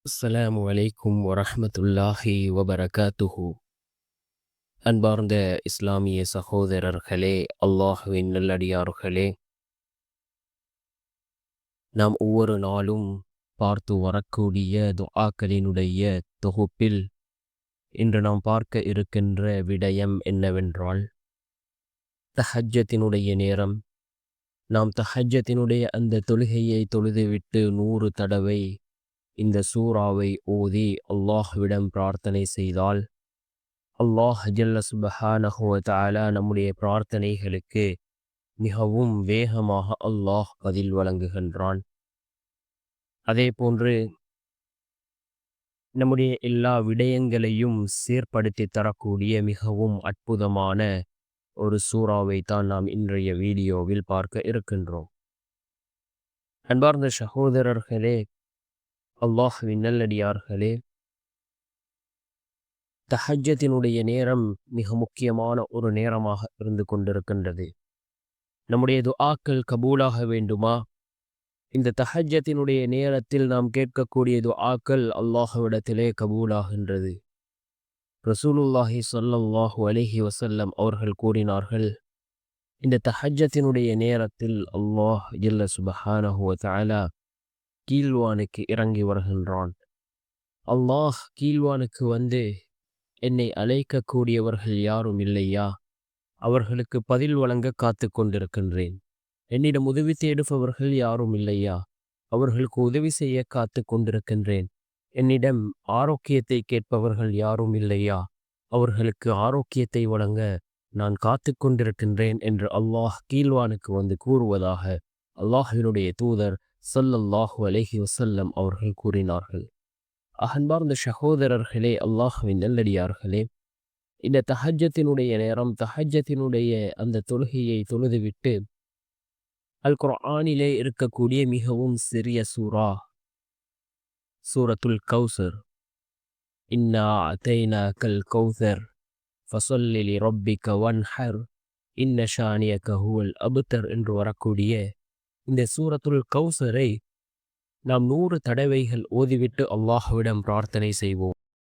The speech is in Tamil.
அஸ்ஸலாமு அலைக்கும் வரஹ்மத்துல்லாஹி வபரகாத்துஹு. அன்பார்ந்த இஸ்லாமிய சகோதரர்களே, அல்லாஹுவின் நல்லடியார்களே, நாம் ஒவ்வொரு நாளும் பார்த்து வரக்கூடிய துஆக்களினுடைய தொகுப்பில் இன்று நாம் பார்க்க இருக்கின்ற விடயம் என்னவென்றால், தஹஜ்ஜத்தினுடைய நேரம். நாம் தஹஜ்ஜத்தினுடைய அந்த தொழுகையை தொழுதுவிட்டு 100 தடவை இந்த சூறாவை ஓதி அல்லாஹ்விடம் பிரார்த்தனை செய்தால், அல்லாஹ் ஜல்ல சுப்ஹானஹு வ தஆலா நம்முடைய பிரார்த்தனைகளுக்கு மிகவும் வேகமாக அல்லாஹ் பதில் வழங்குகின்றான். அதே போன்று நம்முடைய எல்லா விடயங்களையும் சீர்படுத்தி தரக்கூடிய மிகவும் அற்புதமான ஒரு சூறாவை தான் நாம் இன்றைய வீடியோவில் பார்க்க இருக்கின்றோம். அன்பார்ந்த சகோதரர்களே, அல்லாஹ்வின் நல்லடியார்களே, தஹஜ்ஜத்தினுடைய நேரம் மிக முக்கியமான ஒரு நேரமாக இருந்து கொண்டிருக்கின்றது. நம்முடைய துஆக்கள் கபூலாக வேண்டுமா? இந்த தஹஜ்ஜத்தினுடைய நேரத்தில் நாம் கேட்கக்கூடிய துஆக்கள் அல்லாஹ்விடத்திலே கபூலாகின்றது. ரசூலுல்லாஹி ஸல்லல்லாஹு அலைஹி வஸல்லம் அவர்கள் கூறினார்கள், இந்த தஹஜ்ஜத்தினுடைய நேரத்தில் அல்லாஹ் ஜல்ல சுப்ஹானஹு வ தஆலா கீழ்வானுக்கு இறங்கி வருகின்றான். அல்லாஹ் கீழ்வானுக்கு வந்து, என்னை அழைக்கக்கூடியவர்கள் யாரும் இல்லையா? அவர்களுக்கு பதில் வழங்க காத்து கொண்டிருக்கின்றேன். என்னிடம் உதவி தேடுபவர்கள் யாரும் இல்லையா? அவர்களுக்கு உதவி செய்ய காத்து கொண்டிருக்கின்றேன். என்னிடம் ஆரோக்கியத்தை கேட்பவர்கள் யாரும் இல்லையா? அவர்களுக்கு ஆரோக்கியத்தை வழங்க நான் காத்து கொண்டிருக்கின்றேன் என்று அல்லாஹ் கீழ்வானுக்கு வந்து கூறுவதாக அல்லாஹ்வினுடைய தூதர் ஸல்லல்லாஹு அலைஹி வஸல்லம் அவர்கள் கூறினார்கள். அன்பார்ந்த சகோதரர்களே, அல்லாஹ்வின் நல்லடியார்களே, இந்த தஹஜ்ஜத்தினுடைய நேரம், தஹஜ்ஜத்தினுடைய அந்த தொழுகையை தொழுதுவிட்டு அல் குர்ஆனிலே இருக்கக்கூடிய மிகவும் சிறிய சூரா சூரத்துல் கௌசர், இன்னா அதைனாக்கல் கௌசர் ஃபஸல்லி லிரப்பிக வன்ஹர் இன்ன ஷானியக ஹுவல் அப்தர் என்று வரக்கூடிய இந்த சூரத்துல் கௌசரை நாம் 100 தடவைகள் ஓதிவிட்டு அல்லாஹ்விடம் பிரார்த்தனை செய்வோம்.